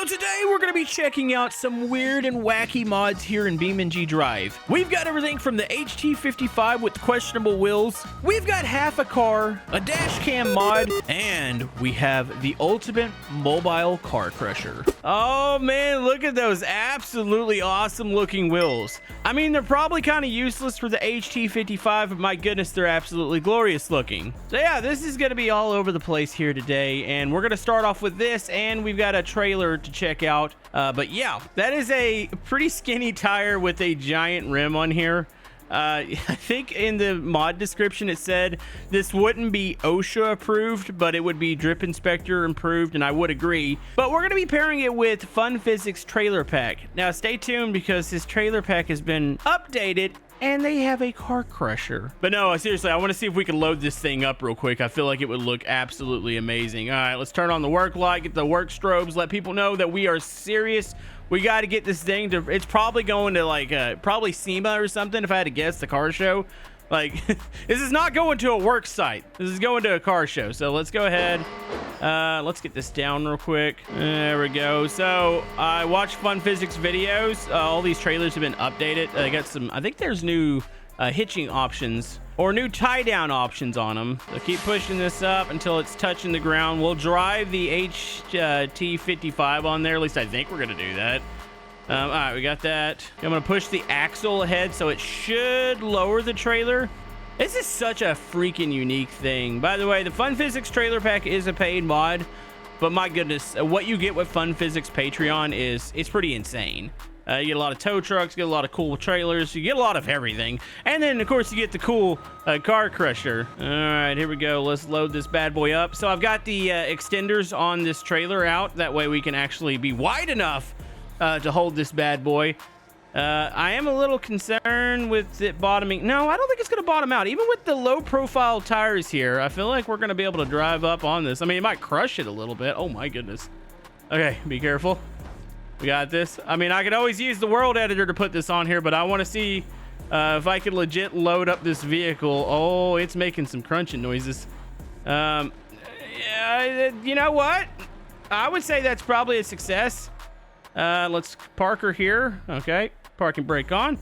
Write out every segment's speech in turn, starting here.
So today we're going to be checking out some weird and wacky mods here in BeamNG Drive. We've got everything from the HT55 with questionable wheels, we've got half a car, a Dashcam mod, and we have the ultimate mobile car crusher. Oh man, look at those absolutely awesome looking wheels. I mean, they're probably kind of useless for the HT55, but my goodness, they're absolutely glorious looking. So yeah, this is going to be all over the place here today, and we're going to start off with this, and we've got a trailer to check out. But yeah, that is a pretty skinny tire with a giant rim on here. I think in the mod description it said this wouldn't be OSHA approved, but it would be Drip Inspector approved, and I would agree. But we're going to be pairing it with Fun Physics Trailer Pack. Now stay tuned because this trailer pack has been updated and they have a car crusher. But no, seriously, I want to see if we can load this thing up real quick. I feel like it would look absolutely amazing. All right, let's turn on the work light, get the work strobes, let people know that we are serious. We got to get this thing to, it's probably going to like, probably SEMA or something, if I had to guess, the car show. Like, this is not going to a work site. This is going to a car show. So let's go ahead. Let's get this down real quick. There we go. So I watched Fun Physics videos. All these trailers have been updated. I got some, I think there's new hitching options or new tie down options on them. So keep pushing this up until it's touching the ground. We'll drive the HT55 on there. At least I think we're going to do that. All right, we got that. I'm going to push the axle ahead so it should lower the trailer. This is such a freaking unique thing. By the way, the Fun Physics Trailer Pack is a paid mod, but my goodness, what you get with Fun Physics Patreon is, it's pretty insane. You get a lot of tow trucks, you get a lot of cool trailers, you get a lot of everything. And then, of course, you get the cool car crusher. All right, here we go. Let's load this bad boy up. So I've got the extenders on this trailer out. That way we can actually be wide enough to hold this bad boy. I am a little concerned with it bottoming. No, I don't think it's going to bottom out. Even with the low profile tires here, I feel like we're going to be able to drive up on this. I mean, it might crush it a little bit. Oh my goodness. Okay, be careful. We got this. I mean, I could always use the world editor to put this on here, but I want to see if I could legit load up this vehicle. Oh, it's making some crunching noises. Yeah, you know what? I would say that's probably a success. Let's park her here. Okay, parking brake on,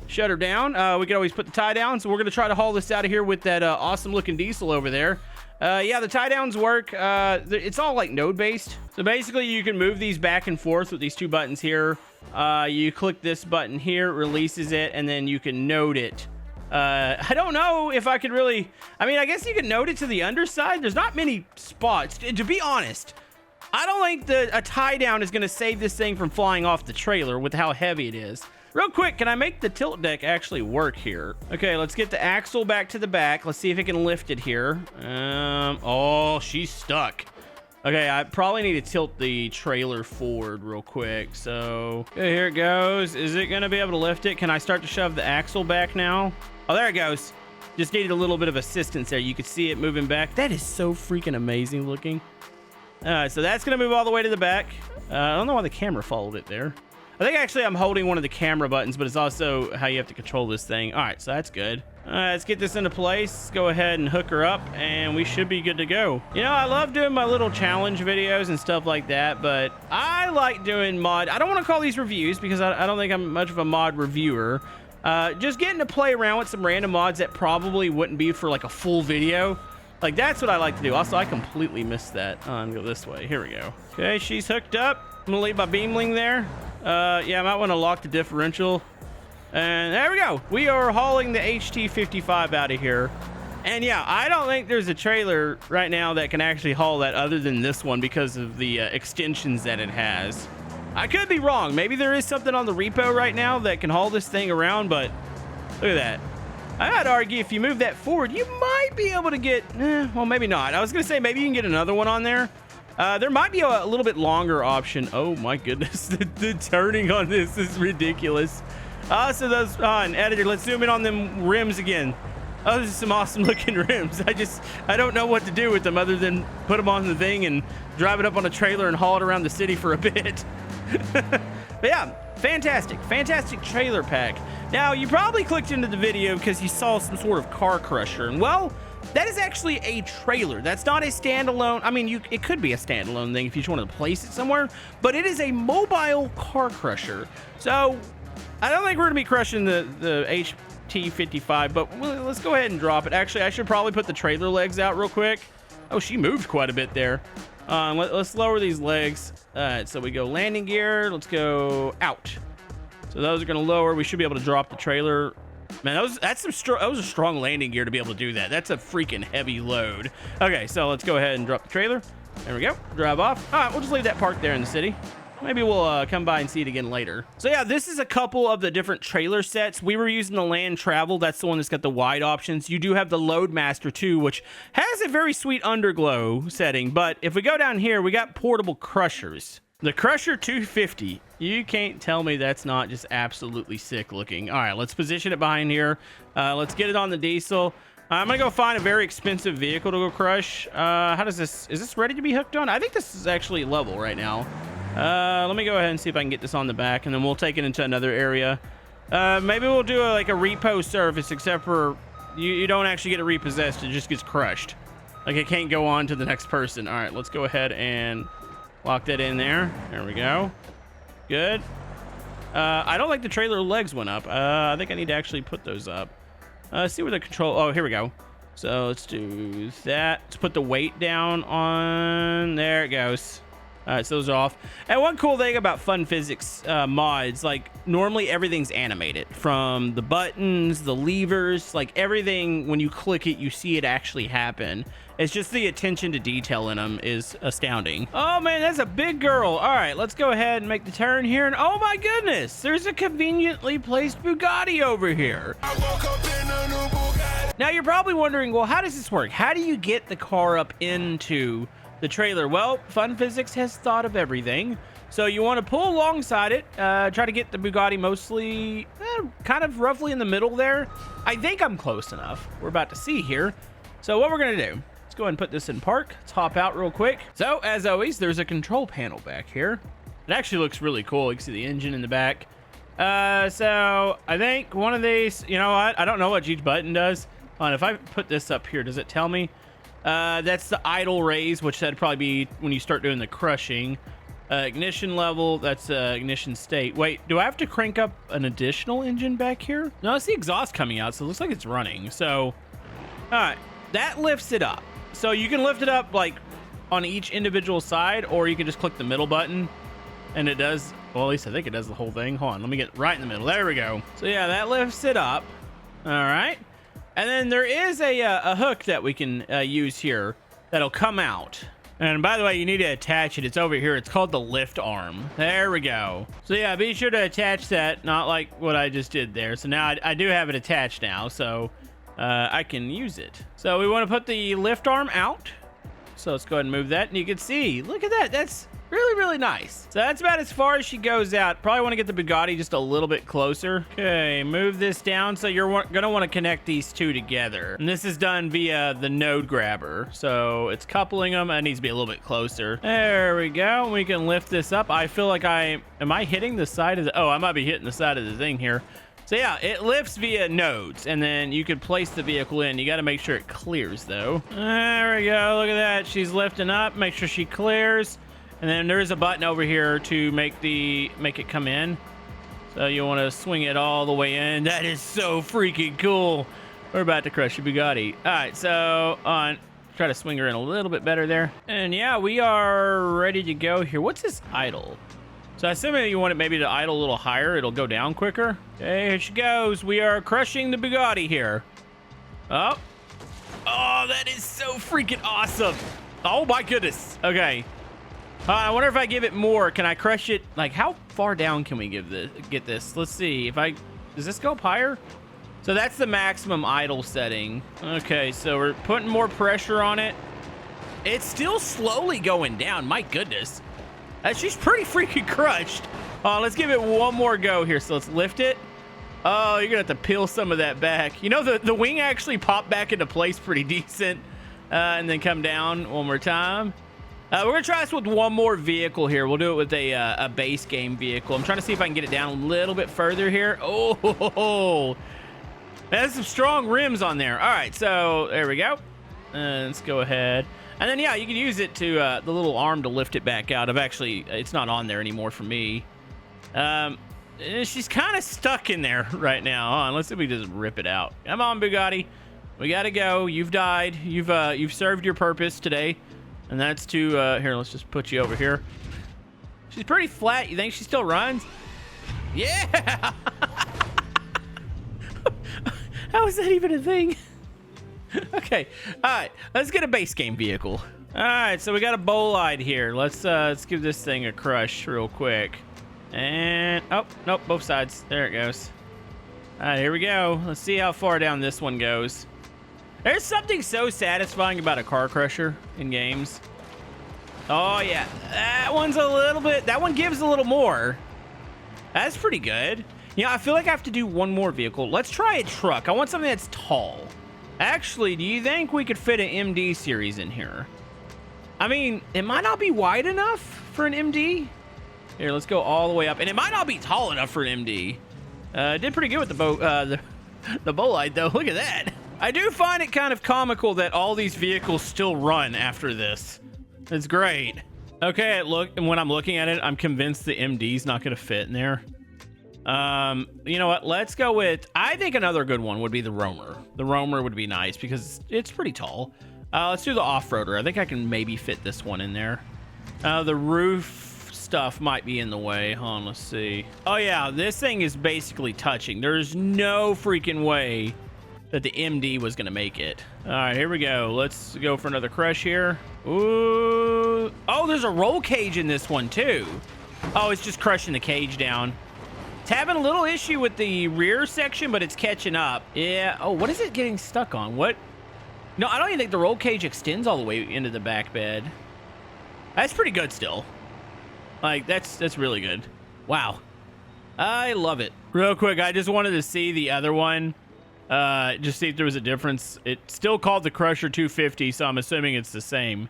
shut her down. We can always put the tie down, so we're gonna try to haul this out of here with that awesome looking diesel over there. Yeah, the tie downs work. It's all like node based, so basically you can move these back and forth with these two buttons here. You click this button here, it releases it, and then you can node it. I don't know if I could really, I mean, I guess you can node it to the underside. There's not many spots, to be honest. I don't think a tie down is going to save this thing from flying off the trailer with how heavy it is. Real quick, can I make the tilt deck actually work here? Okay, let's get the axle back to the back. Let's see if it can lift it here. Oh, she's stuck. Okay, I probably need to tilt the trailer forward real quick. So, okay, here it goes. Is it going to be able to lift it? Can I start to shove the axle back now? Oh, there it goes. Just needed a little bit of assistance there. You could see it moving back. That is so freaking amazing looking. So that's going to move all the way to the back. I don't know why the camera followed it there. I think actually I'm holding one of the camera buttons, but it's also how you have to control this thing. All right, so that's good. All right, let's get this into place. Let's go ahead and hook her up, and we should be good to go. You know, I love doing my little challenge videos and stuff like that, but I like doing mod. I don't want to call these reviews because I don't think I'm much of a mod reviewer. Just getting to play around with some random mods that probably wouldn't be for like a full video. Like, that's what I like to do. Also, I completely missed that. I'm gonna go this way. Here we go. Okay, she's hooked up. I'm gonna leave my BeamNG there. Yeah, I might want to lock the differential. And there we go. We are hauling the HT55 out of here. And yeah, I don't think there's a trailer right now that can actually haul that other than this one because of the extensions that it has. I could be wrong. Maybe there is something on the repo right now that can haul this thing around, but look at that. I'd argue if you move that forward, you might be able to get, well, maybe not. I was going to say maybe you can get another one on there. There might be a little bit longer option. Oh my goodness, the turning on this is ridiculous. So those, and editor, let's zoom in on them rims again. Oh, those are some awesome looking rims. I don't know what to do with them other than put them on the thing and drive it up on a trailer and haul it around the city for a bit. But yeah, fantastic trailer pack. Now, you probably clicked into the video because you saw some sort of car crusher. And well, That is actually a trailer. That's not a standalone. I mean, it could be a standalone thing if you just wanted to place it somewhere, but it is a mobile car crusher. So I don't think we're gonna be crushing the HT55, but let's go ahead and drop it. Actually, I should probably put the trailer legs out real quick. Oh, she moved quite a bit there. Let's lower these legs. So we go landing gear. Let's go out. So those are gonna lower. We should be able to drop the trailer. Man, that was a strong landing gear to be able to do that. That's a freaking heavy load. Okay, so let's go ahead and drop the trailer. There we go. Drive off. All right, we'll just leave that parked there in the city. Maybe we'll come by and see it again later. So yeah, this is a couple of the different trailer sets. We were using the Land Travel. That's the one that's got the wide options. You do have the Loadmaster too, which has a very sweet underglow setting. But if we go down here, we got portable crushers. The Crusher 250. You can't tell me that's not just absolutely sick looking. All right, let's position it behind here. Let's get it on the diesel. I'm gonna go find a very expensive vehicle to go crush. How does this, is this ready to be hooked on? I think this is actually level right now. Let me go ahead and see if I can get this on the back, and then we'll take it into another area. Maybe we'll do like a repo service, except for you don't actually get it repossessed. It just gets crushed. Like it can't go on to the next person. All right, let's go ahead and lock that in there. There we go. Good. I don't like the trailer legs went up. I think I need to actually put those up. Let's see where the control... Oh, here we go. So let's do that. Let's put the weight down on... There it goes. All right, so those are off. And one cool thing about Fun Physics mods, like normally everything's animated, from the buttons, the levers, like everything. When you click it, you see it actually happen. It's just the attention to detail in them is astounding. Oh man, that's a big girl. All right, let's go ahead and make the turn here. And oh my goodness, there's a conveniently placed Bugatti over here. I woke up in a new Bugatti. Now you're probably wondering, well, how does this work? How do you get the car up into the trailer? Well, Fun Physics has thought of everything. So you want to pull alongside it, try to get the Bugatti mostly kind of roughly in the middle there. I think I'm close enough. We're about to see here. So what we're going to do, let's go ahead and put this in park. Let's hop out real quick. So as always, there's a control panel back here. It actually looks really cool. You can see the engine in the back. So I think one of these, you know what? I don't know what each button does. If I put this up here, does it tell me? That's the idle raise, which that'd probably be when you start doing the crushing. Ignition level, that's ignition state. Wait, do I have to crank up an additional engine back here? No, I see exhaust coming out, so it looks like it's running. So, all right, that lifts it up. So you can lift it up like on each individual side, or you can just click the middle button and it does, well, at least I think it does the whole thing. Hold on, let me get right in the middle. There we go. So yeah, that lifts it up. All right. And then there is a hook that we can use here that'll come out. And by the way, you need to attach it. It's over here. It's called the lift arm. There we go. So yeah, be sure to attach that, not like what I just did there. So now I do have it attached now, so I can use it. So we want to put the lift arm out. So let's go ahead and move that. And you can see, look at that. That's really, really nice. So that's about as far as she goes out. Probably want to get the Bugatti just a little bit closer. Okay, move this down. So you're going to want to connect these two together. And this is done via the node grabber. So it's coupling them. It needs to be a little bit closer. There we go. We can lift this up. I feel like am I hitting the side of the, oh, I might be hitting the side of the thing here. So yeah, it lifts via nodes, and then you could place the vehicle in. You got to make sure it clears though. There we go. Look at that. She's lifting up. Make sure she clears. And then there is a button over here to make it come in. So you want to swing it all the way in. That is so freaking cool. We're about to crush a Bugatti. All right, so try to swing her in a little bit better there. And yeah, we are ready to go here. What's this idle? So I assume you want it maybe to idle a little higher. It'll go down quicker. Okay, here she goes. We are crushing the Bugatti here. Oh, that is so freaking awesome. Oh my goodness. Okay. I wonder if I give it more, can I crush it? Like, how far down can we get this? Let's see. Does this go up higher? So that's the maximum idle setting. Okay, so we're putting more pressure on it. It's still slowly going down. My goodness. She's pretty freaking crushed. Let's give it one more go here. So let's lift it. Oh, you're gonna have to peel some of that back. You know, the wing actually popped back into place pretty decent. And then come down one more time. We're gonna try this with one more vehicle here. We'll do it with a base game vehicle. I'm trying to see if I can get it down a little bit further here. Oh, that's some strong rims on there. All right, so there we go. Let's go ahead. And then, yeah, you can use it to, the little arm to lift it back out. It's not on there anymore for me. She's kind of stuck in there right now. Hold on, let's see if we just rip it out. Come on, Bugatti. We gotta go. You've died. You've served your purpose today. And that's to, here, let's just put you over here. She's pretty flat. You think she still runs? Yeah! How is that even a thing? Okay, all right, let's get a base game vehicle. All right, so we got a bolide here. Let's give this thing a crush real quick. And, oh, nope, both sides. There it goes. All right, here we go. Let's see how far down this one goes. There's something so satisfying about a car crusher in games. Oh, yeah, that one gives a little more. That's pretty good. You know, I feel like I have to do one more vehicle. Let's try a truck. I want something that's tall. Actually, do you think we could fit an MD series in here? I mean, it might not be wide enough for an MD. Here, let's go all the way up. And it might not be tall enough for an MD. Did pretty good with the bolide, though. Look at that. I do find it kind of comical that all these vehicles still run after this. It's great. Okay, when I'm looking at it, I'm convinced the MD's not going to fit in there. You know what? Let's go with, I think another good one would be the Roamer. The Roamer would be nice because it's pretty tall. Let's do the off-roader. I think I can maybe fit this one in there. The roof stuff might be in the way. Hold on, let's see. Oh yeah, this thing is basically touching. There's no freaking way that the MD was gonna make it. All right, here we go. Let's go for another crush here. Ooh. Oh, there's a roll cage in this one too. Oh, it's just crushing the cage down. It's having a little issue with the rear section, but it's catching up. Yeah. Oh, what is it getting stuck on? What? No, I don't even think the roll cage extends all the way into the back bed. That's pretty good still. Like, that's really good. Wow. I love it. Real quick, I just wanted to see the other one. Just see if there was a difference. It's still called the Crusher 250, so I'm assuming it's the same.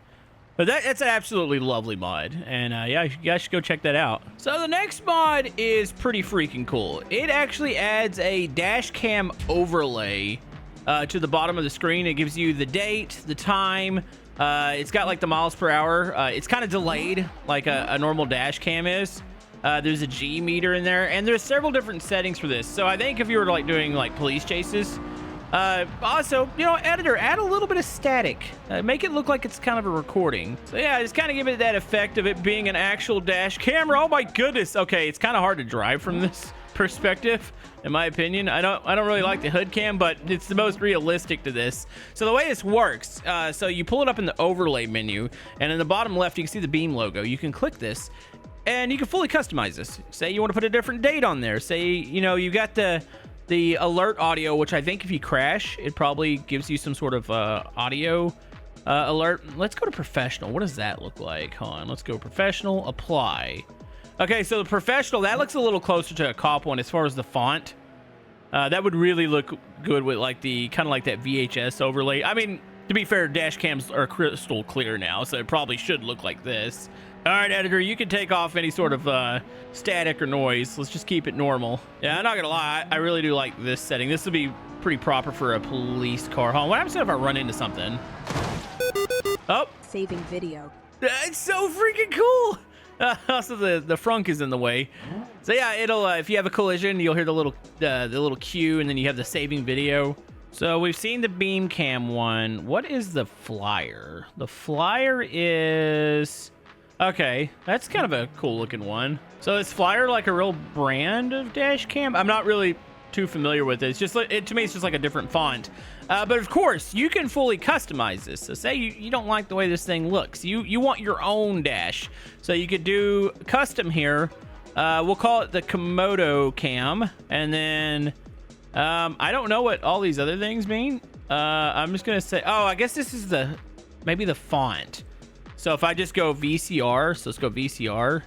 But that's an absolutely lovely mod, and yeah, you guys should go check that out. So the next mod is pretty freaking cool. It actually adds a dash cam overlay to the bottom of the screen. It gives you the date, the time. It's got like the miles per hour. It's kind of delayed like a normal dash cam is. There's a G meter in there, and there's several different settings for this. So I think if you were like doing like police chases, also, you know, editor, add a little bit of static. Make it look like it's kind of a recording. So yeah, just kind of give it that effect of it being an actual dash camera. Oh my goodness. Okay, it's kind of hard to drive from this perspective, in my opinion. I don't really like the hood cam, but it's the most realistic to this. So the way this works, so you pull it up in the overlay menu, and in the bottom left, you can see the Beam logo. You can click this, and you can fully customize this. Say you want to put a different date on there. Say, you know, you got the alert audio, which I think if you crash, it probably gives you some sort of audio alert. Let's go to professional. What does that look like? Hold on. Let's go professional, apply. Okay, so the professional, that looks a little closer to a cop one as far as the font. That would really look good with like the kind of like that VHS overlay. I mean, to be fair, dash cams are crystal clear now, so it probably should look like this. All right, editor, you can take off any sort of static or noise. Let's just keep it normal. Yeah, I'm not gonna lie, I really do like this setting. This would be pretty proper for a police car. Hold on, what happens if I run into something? Oh. Saving video. It's so freaking cool. Also, the frunk is in the way. So yeah, it'll if you have a collision, you'll hear the little cue, and then you have the saving video. So we've seen the beam cam one. What is the flyer? The flyer is... Okay, that's kind of a cool looking one. So is Flyer like a real brand of dash cam? I'm not really too familiar with it. It's just like, to me, it's just like a different font. But of course, you can fully customize this. So say you don't like the way this thing looks. You want your own dash. So you could do custom here. We'll call it the Camodo cam. And then I don't know what all these other things mean. I'm just going to say, oh, I guess this is maybe the font. So if I just go VCR, so let's go VCR.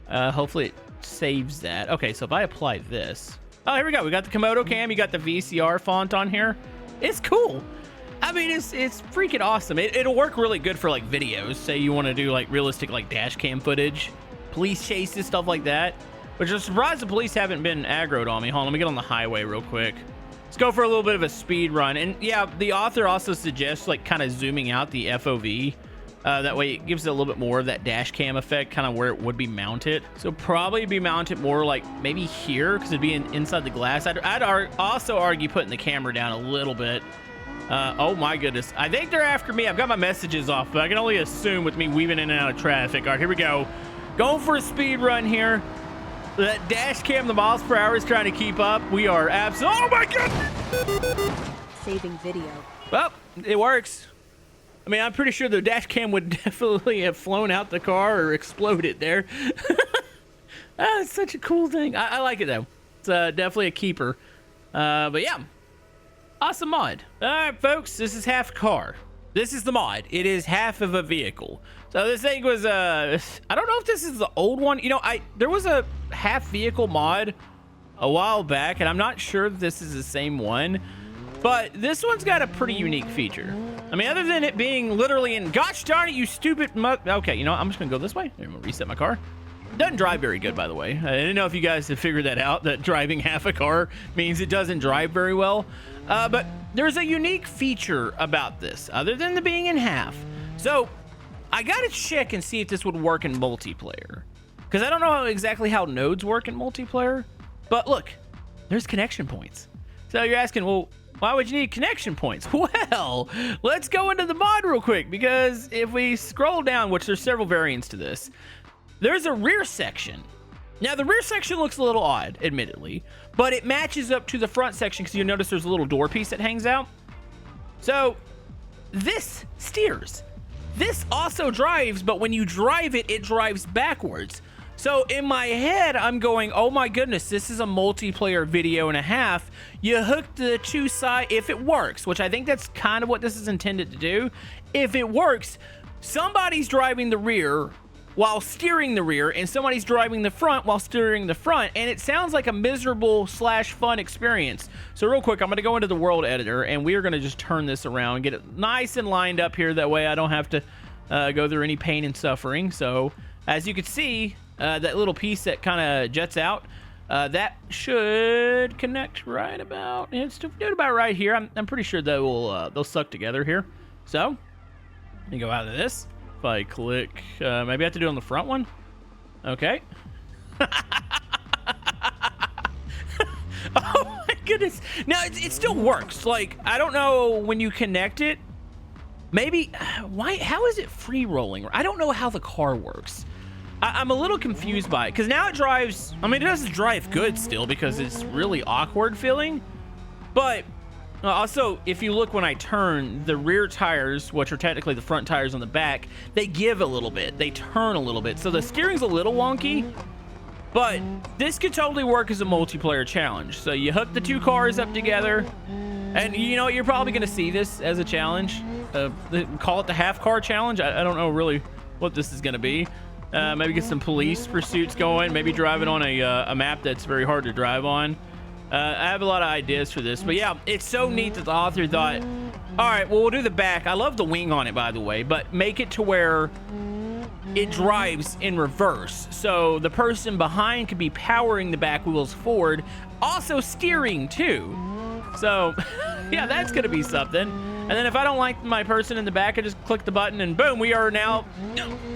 Hopefully it saves that. Okay, so if I apply this. Oh, here we go. We got the Camodo cam. You got the VCR font on here. It's cool. I mean, it's freaking awesome. It'll work really good for like videos. Say you want to do like realistic like dash cam footage, police chases, stuff like that. Which I'm surprised the police haven't been aggroed on me. Hold on, let me get on the highway real quick. Let's go for a little bit of a speed run. And yeah, the author also suggests like kind of zooming out the FOV. That way it gives it a little bit more of that dash cam effect, kind of where it would be mounted. So probably be mounted more like maybe here, because it'd be inside the glass. I'd also argue putting the camera down a little bit. Oh my goodness. I think they're after me. I've got my messages off, but I can only assume with me weaving in and out of traffic. All right, here we go. Going for a speed run here. That dash cam, the miles per hour is trying to keep up. We are absolutely... Oh my god! Saving video. Well, it works. I mean, I'm pretty sure the dash cam would definitely have flown out the car or exploded there. Oh, it's such a cool thing. I like it, though. It's definitely a keeper. But yeah, awesome mod. All right, folks, this is half a car. This is the mod. It is half of a vehicle. So this thing was, I don't know if this is the old one. You know, there was a half vehicle mod a while back, and I'm not sure if this is the same one. But this one's got a pretty unique feature. I mean, other than it being literally in, gosh darn it, you stupid okay, you know what? I'm just gonna go this way. I'm gonna reset my car. Doesn't drive very good, by the way. I didn't know if you guys have figured that out, that driving half a car means it doesn't drive very well. But there's a unique feature about this, other than the being in half. So I gotta check and see if this would work in multiplayer, because I don't know exactly how nodes work in multiplayer. But look, there's connection points. So you're asking, well, why would you need connection points? Well, let's go into the mod real quick, because if we scroll down, which there's several variants to this, there's a rear section. Now, the rear section looks a little odd, admittedly, but it matches up to the front section, because you notice there's a little door piece that hangs out. So this steers. This also drives, but when you drive it, it drives backwards. So in my head, I'm going, oh my goodness, this is a multiplayer video and a half. You hook the two sides, if it works, which I think that's kind of what this is intended to do. If it works, somebody's driving the rear while steering the rear, and somebody's driving the front while steering the front, and it sounds like a miserable / fun experience. So real quick, I'm gonna go into the world editor, and we are gonna just turn this around, get it nice and lined up here, that way I don't have to go through any pain and suffering. So as you can see, that little piece that kind of jets out, that should connect right about, it's doing about right here. I'm pretty sure they will they'll suck together here. So let me go out of this. If I click, maybe I have to do it on the front one. Okay. Oh my goodness. Now it still works. Like, I don't know when you connect it, maybe how is it free rolling? I don't know how the car works. I'm a little confused by it, because now it drives, I mean, it doesn't drive good still, because it's really awkward feeling. But also, if you look when I turn, the rear tires, which are technically the front tires on the back, they give a little bit. They turn a little bit. So the steering's a little wonky, but this could totally work as a multiplayer challenge. So you hook the two cars up together, and you know, you're probably going to see this as a challenge. Call it the half car challenge. I don't know really what this is going to be. Maybe get some police pursuits going, maybe driving on a map that's very hard to drive on. I have a lot of ideas for this, but yeah, it's so neat that the author thought, all right, well, we'll do the back. I love the wing on it, by the way, but make it to where it drives in reverse. So the person behind could be powering the back wheels forward, also steering too. So yeah, that's going to be something. And then if I don't like my person in the back, I just click the button and boom, we are now,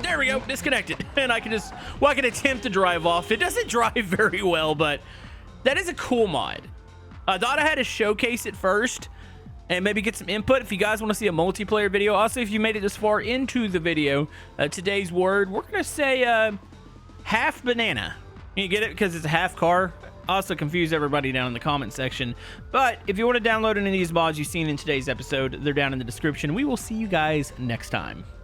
there we go, disconnected. And I can just, well, I can attempt to drive off. It doesn't drive very well, but that is a cool mod. I thought I had to showcase it first and maybe get some input if you guys want to see a multiplayer video. Also, if you made it this far into the video, today's word, we're going to say half banana. You get it? Because it's a half car. Also confuse everybody down in the comment section. But if you want to download any of these mods you've seen in today's episode, they're down in the description. We will see you guys next time.